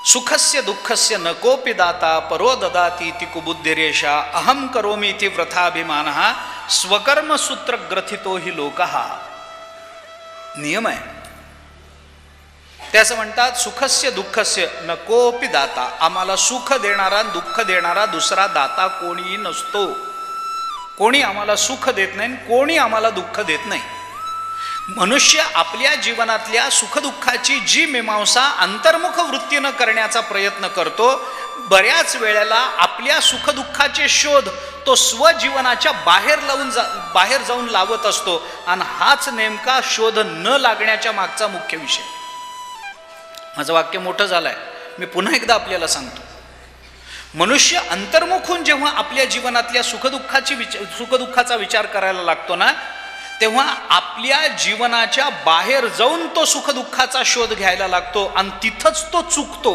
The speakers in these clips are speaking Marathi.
सुखस्य दुःखस्य न कोपि दाता परो ददाति इति कुबुद्धिरेषा अहम करोमि इति व्रथाभिमानः स्वकर्म सूत्र ग्रथितो हि लोकः. नियम आहे. ते असं म्हणतात, सुखस्य दुःखस्य न कोपि दाता. आम्हाला सुख देणारा दुःख देणारा दुसरा दाता कोणीही नसतो. कोणी आम्हाला सुख देत नाही, कोणी आम्हाला दुःख देत नाही. मनुष्य आपल्या जीवनातल्या सुखदुःखाची जी मीमांसा अंतर्मुख वृत्तीनं करण्याचा प्रयत्न करतो, बऱ्याच वेळेला आपल्या सुखदुःखाचे शोध तो स्वजीवनाच्या बाहेर जाऊन लावत असतो. आणि हाच नेमका शोध न लागण्याच्या मागचा मुख्य विषय. माझं वाक्य मोठं झालंय, मी पुन्हा एकदा आपल्याला सांगतो. मनुष्य अंतर्मुख होऊन जेव्हा आपल्या जीवनातल्या सुखदुःखाचा विचार करायला लागतो ना, तेव्हा आपल्या जीवनाच्या बाहेर जाऊन तो सुखदुःखाचा शोध घ्यायला लागतो आणि तिथंच तो चुकतो.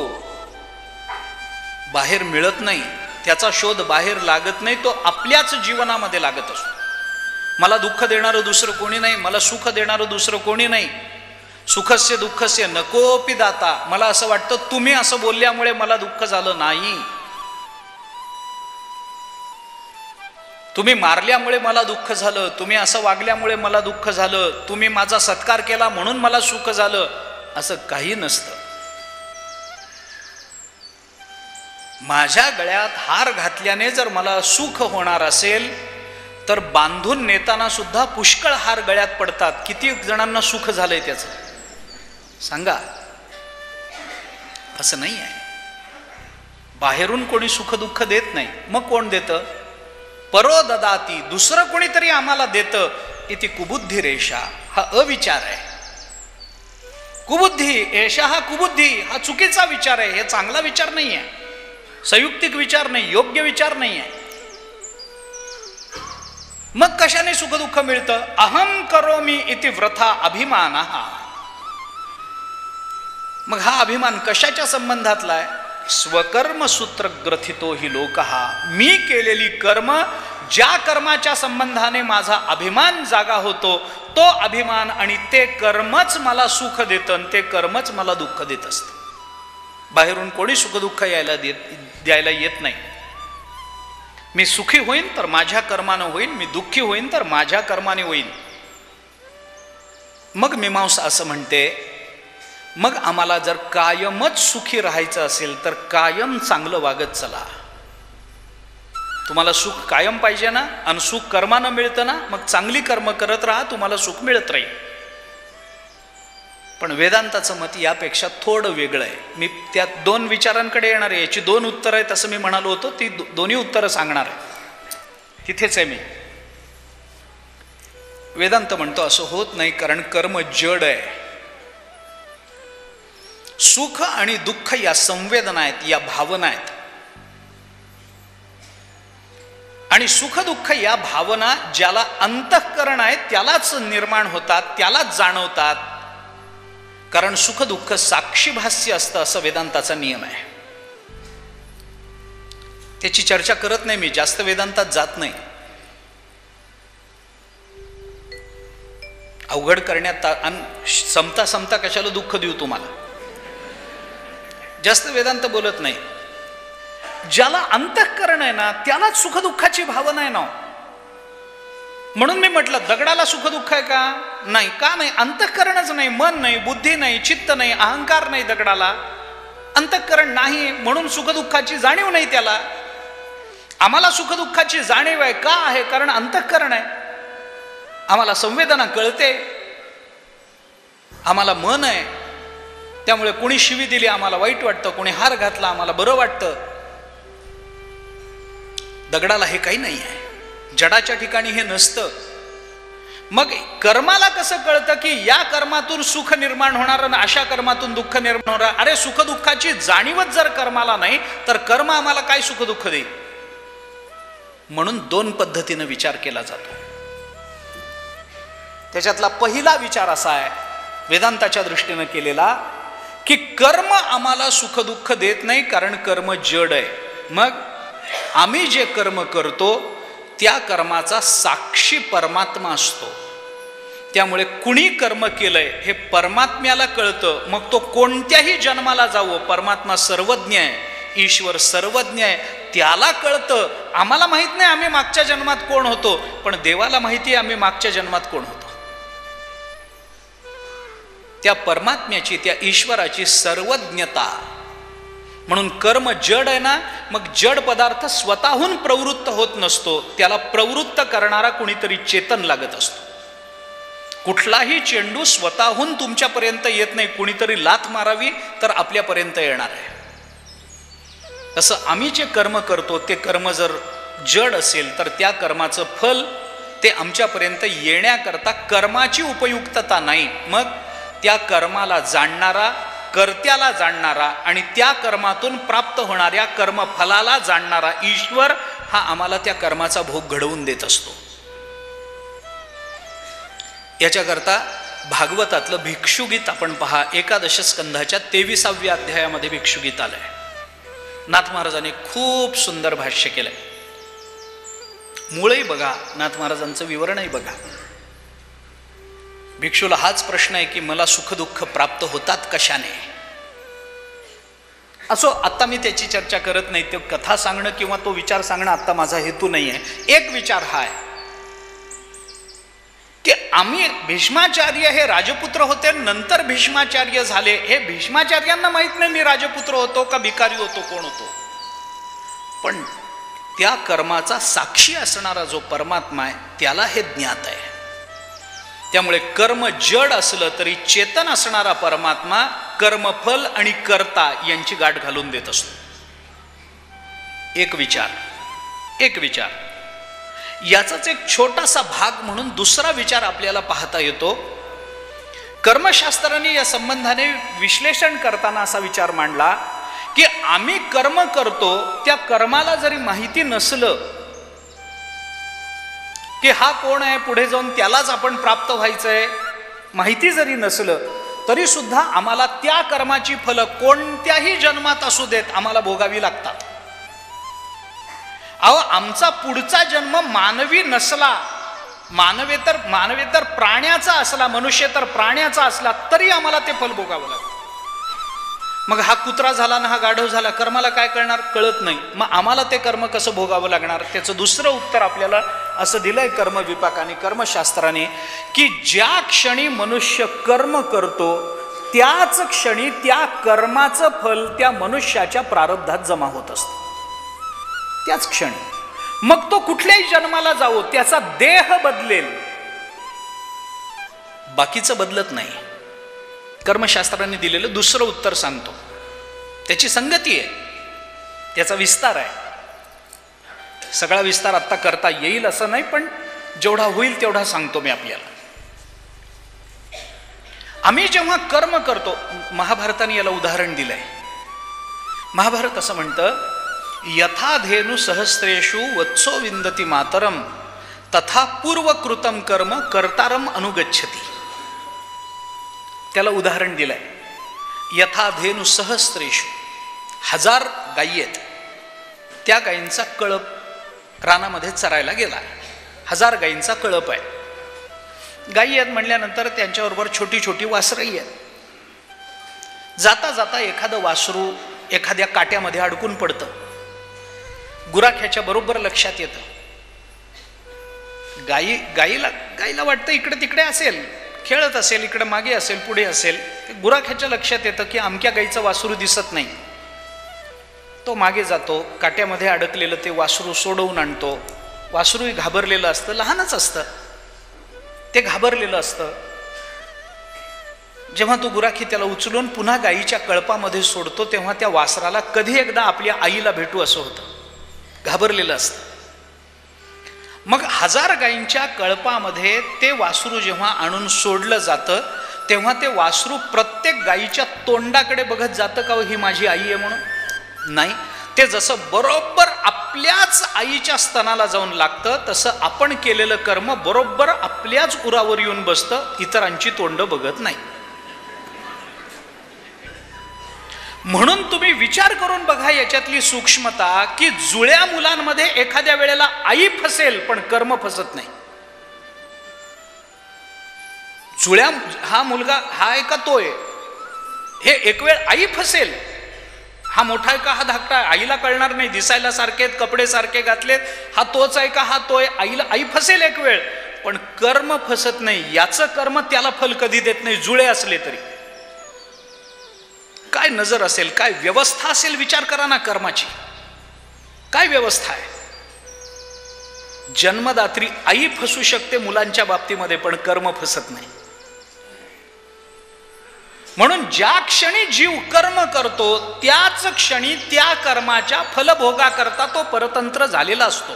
बाहेर मिळत नाही, त्याचा शोध बाहेर लागत नाही, तो आपल्याच जीवनामध्ये लागत असतो. मला दुःख देणारं दुसरं कोणी नाही, मला सुख देणारं दुसरं कोणी नाही. सुखस्य दुःखस्य नकोपि दाता. मला असं वाटतं तुम्ही असं बोलल्यामुळे मला दुःख झालं नाही, तुम्ही मारल्यामुळे मला दुःख झालं, तुम्ही असं वागल्यामुळे मला दुःख झालं, तुम्ही माझा सत्कार केला म्हणून मला सुख झालं, असं काही नसतं. माझ्या गळ्यात हार घातल्याने जर मला सुख होणार असेल तर बांधून नेताना सुद्धा पुष्कळ हार गळ्यात पडतात. किती जणांना सुख झालंय त्याचं सांगा. असं नाही आहे. बाहेरून कोणी सुख दुःख देत नाही. मग कोण देतं? परो ददाती. दुसरं कोणीतरी आम्हाला देतं. इति कुबुद्धी रेषा. हा अविचार आहे. कुबुद्धी एषा, हा कुबुद्धी, हा चुकीचा विचार आहे. हे चांगला विचार नाही आहे, संयुक्तिक विचार नाही, योग्य विचार नाही आहे. मग कशाने सुखदुःख मिळतं? अहम करोमी इति व्रथा अभिमानः. मग हा अभिमान कशाच्या संबंधातला आहे? स्वकर्म सूत्र ग्रथितो हि लोकः. मी केलेली कर्म, ज्या कर्माच्या संबंधाने माझा अभिमान जागा होतो, तो अभिमान आणि ते कर्मच मला सुख देतं आणि ते कर्मच मला दुःख देत असतं. बाहेरून कोणी सुखदुःख द्यायला येत नाही. मी सुखी होईन तर माझ्या कर्मानं होईन, मी दुःखी होईन तर माझ्या कर्माने होईन. मग मीमांसा असं म्हणते, मग आम्हाला जर कायमच सुखी राहायचं असेल तर कायम चांगलं वागत चला. तुम्हाला सुख कायम पाहिजे ना, आणि सुख कर्मानं मिळतं ना, मग चांगली कर्म करत राहा, तुम्हाला सुख मिळत राहील. पण वेदांताचं मत यापेक्षा थोडं वेगळं आहे. मी त्या दोन विचारांकडे येणार आहे. याची दोन उत्तरं आहेत असं मी म्हणालो होतो. ती दोन्ही उत्तरं सांगणार आहे. तिथेच आहे मी. वेदांत म्हणतो असं होत नाही, कारण कर्म जड आहे. सुख आणि दुःख या संवेदना आहेत, या भावना आहेत. आणि सुख दुःख या भावना ज्याला अंतःकरण आहे त्यालाच निर्माण होतात, त्यालाच जाणवतात. कारण सुख दुःख साक्षीभास्य असतं, असं वेदांताचा नियम आहे. त्याची चर्चा करत नाही मी, जास्त वेदांतात जात नाही. अवघड करण्यात समता कशाला दुःख देऊ तुम्हाला. जास्त वेदांत बोलत नाही. ज्याला अंतःकरण आहे ना त्यालाच सुखदुःखाची भावना आहे ना. म्हणून मी म्हटलं दगडाला सुखदुःख आहे का? नाही. का नाही? अंतःकरणच नाही, मन नाही, बुद्धी नाही, चित्त नाही, अहंकार नाही. दगडाला अंतःकरण नाही म्हणून सुखदुःखाची जाणीव नाही त्याला. आम्हाला सुखदुःखाची जाणीव आहे. का आहे? कारण अंतःकरण आहे. आम्हाला संवेदना कळते, आम्हाला मन आहे. त्यामुळे कोणी शिवी दिली आम्हाला वाईट वाटतं, कोणी हार घातला आम्हाला बरं वाटतं. दगडाला हे काही नाही आहे. जडाच्या ठिकाणी हे नसतं. मग कर्माला कसं कळतं की या कर्मातून सुख निर्माण होणार आणि अशा कर्मातून दुःख निर्माण होणार? अरे सुख दुःखाची जाणीवच जर कर्माला नाही तर कर्म आम्हाला काय सुख दुःख देईल? म्हणून दोन पद्धतीने विचार केला जातो. त्याच्यातला पहिला विचार असा आहे वेदांताच्या दृष्टीने केलेला की कर्म आम्हाला सुख दुःख देत नाही, कारण कर्म जड आहे. मग आम्ही जे कर्म करतो त्या कर्माचा साक्षी परमात्मा असतो. त्यामुळे कुणी कर्म केलंय हे परमात्म्याला कळतं. मग तो कोणत्याही जन्माला जावो, परमात्मा सर्वज्ञ आहे, ईश्वर सर्वज्ञ आहे, त्याला कळतं. आम्हाला माहित नाही आम्ही मागच्या जन्मात कोण होतो, पण देवाला माहिती आहे आम्ही मागच्या जन्मात कोण होतो. त्या परमात्म्याची, त्या ईश्वराची सर्वज्ञता. म्हणून कर्म जड आहे ना, मग जड पदार्थ स्वतःहून प्रवृत्त होत नसतो, त्याला प्रवृत्त करणारा कुणीतरी चेतन लागत असतो. कुठलाही चेंडू स्वतःहून तुमच्यापर्यंत येत नाही, कुणीतरी लाथ मारावी तर आपल्यापर्यंत येणार आहे. तसं आम्ही जे कर्म करतो ते कर्म जर जड असेल तर त्या कर्माचं फल ते आमच्यापर्यंत येण्याकरता कर्माची उपयुक्तता नाही, मग त्या कर्माला जाणणारा, कर्त्याला जाणणारा आणि त्या कर्मातून प्राप्त होणाऱ्या कर्मफलाला जाणणारा ईश्वर हा आम्हाला त्या कर्माचा भोग घडवून देत असतो. याच्याकरता भागवतातलं भिक्षुगीत आपण पहा. एकादश स्कंधाच्या 23व्या अध्यायामध्ये भिक्षुगीत आलंय. नाथ महाराजांनी खूप सुंदर भाष्य केलंय. मूळही बघा, नाथ महाराजांचं विवरणही बघा. भिक्षूला हाच प्रश्न आहे की मला सुखदुःख प्राप्त होतात कशाने. असो, आता मी त्याची चर्चा करत नाही, ते कथा सांगणं किंवा तो विचार सांगणं आता माझा हेतू नाही आहे. एक विचार हा आहे की आम्ही, भीष्माचार्य हे राजपुत्र होते, नंतर भीष्माचार्य झाले. हे भीष्माचार्यांना माहित नाही मी राजपुत्र होतो का भिकारी होतो, कोण होतो. पण त्या कर्माचा साक्षी असणारा जो परमात्मा आहे त्याला हे ज्ञात आहे. त्यामुळे कर्म जड असलं तरी चेतन असणारा परमात्मा कर्मफल आणि कर्ता यांची गाठ घालून देत असतो. एक विचार याचाच एक छोटासा भाग म्हणून दुसरा विचार आपल्याला पाहता येतो. कर्मशास्त्राने या संबंधाने विश्लेषण करताना असा विचार मांडला की आम्ही कर्म करतो, त्या कर्माला जरी माहिती नसलं की हा कोण आहे, पुढे जाऊन त्यालाच आपण प्राप्त व्हायचंय, माहिती जरी नसलं तरी सुद्धा आम्हाला त्या कर्माची फलं कोणत्याही जन्मात असू देत आम्हाला भोगावी लागतात. अहो, आमचा पुढचा जन्म मानवी नसला, मानवेतर प्राण्याचा असला, मनुष्य तर प्राण्याचा असला तरी आम्हाला ते फल भोगावं लागतं. मग हा कुत्रा झाला ना, हा गाढव झाला, कर्माला काय कळणार, कळत नाही. मग आम्हाला ते कर्म कसं भोगावं लागणार. त्याचं दुसरं उत्तर आपल्याला असं दिलंय कर्मविपाकाने, कर्मशास्त्राने, की ज्या क्षणी मनुष्य कर्म करतो त्याच क्षणी त्या कर्माचं फल त्या मनुष्याच्या प्रारब्धात जमा होत असतं. त्याच क्षणी. मग तो कुठल्याही जन्माला जावो, त्याचा देह बदलेल, बाकीचं बदलत नाही. कर्मशास्त्राने दिलेलं दुसरं उत्तर सांगतो. त्याची संगती आहे, त्याचा विस्तार आहे. सगळा विस्तार आत्ता करता येईल असं नाही, पण जेवढा होईल तेवढा सांगतो मी आपल्याला. आम्ही जेव्हा कर्म करतो, महाभारताने याला उदाहरण दिलंय. महाभारत असं म्हणतं, यथा धेनु सहस्रेषु वत्सो विंदती मातरम तथा पूर्वकृतम कर्म कर्तारम अनुगच्छती. त्याला उदाहरण दिलंय. यथा धेनु सहस्रेषु, 1000 गायी आहेत, त्या गायींचा कळप रानामध्ये चरायला गेला. 1000 गायींचा कळप आहे. गायी आहेत म्हणल्यानंतर त्यांच्याबरोबर छोटी छोटी वासरही आहेत. जाता जाता एखादं वासरू एखाद्या काट्यामध्ये अडकून पडतं. गुराख्याच्या बरोबर लक्षात येतं. गायीला वाटतं इकडे तिकडे असेल, खेळत असेल, इकडे मागे असेल, पुढे असेल. गुराख्याच्या लक्षात येतं की अमक्या गायीचं वासरू दिसत नाही. तो मागे जातो, काट्यामध्ये अडकलेलं ते वासरू सोडवून आणतो. वासरूही घाबरलेलं असतं, लहानच असतं, ते घाबरलेलं असतं. जेव्हा तो गुराखी त्याला उचलून पुन्हा गायीच्या कळपामध्ये सोडतो तेव्हा त्या वासराला कधी एकदा आपल्या आईला भेटू असं होतं. घाबरलेलं असतं. मग 1000 गायींच्या कळपामध्ये ते वासरू जेव्हा आणून सोडलं जातं तेव्हा ते वासरू प्रत्येक गायीच्या तोंडाकडे बघत जातं का ही माझी आई आहे म्हणून? नाही. ते जसं बरोबर आपल्याच आईच्या स्तनाला जाऊन लागतं तसं आपण केलेलं कर्म बरोबर आपल्याच उरावर येऊन बसतं, इतरांची तोंड बघत नाही. म्हणून तुम्ही विचार करून बघा याच्यातली सूक्ष्मता, की जुळ्या मुलांमध्ये एखाद्या वेळेला आई फसेल पण कर्म फसत नाही. जुळ्या हा मुलगा हा आहे का तो आहे, हे एक वेळ आई फसेल, हा मोठा आहे का हा धाकटा आहे, आईला कळणार नाही, दिसायला सारखे आहेत, कपडे सारखे घातलेत, हा तोच आहे का हा तो आहे, आई फसेल एक वेळ, पण कर्म फसत नाही. याचं कर्म त्याला फल कधी देत नाही, जुळे असले तरी. काय नजर असेल, काय व्यवस्था असेल, विचार करा ना कर्माची, काय व्यवस्था आहे. जन्मदात्री आई फसू शकते मुलांच्या बाबतीमध्ये, पण कर्म फसत नाही. म्हणून ज्या क्षणी जीव कर्म करतो त्याच क्षणी त्या कर्माच्या फलभोगा करता तो परतंत्र झालेला असतो.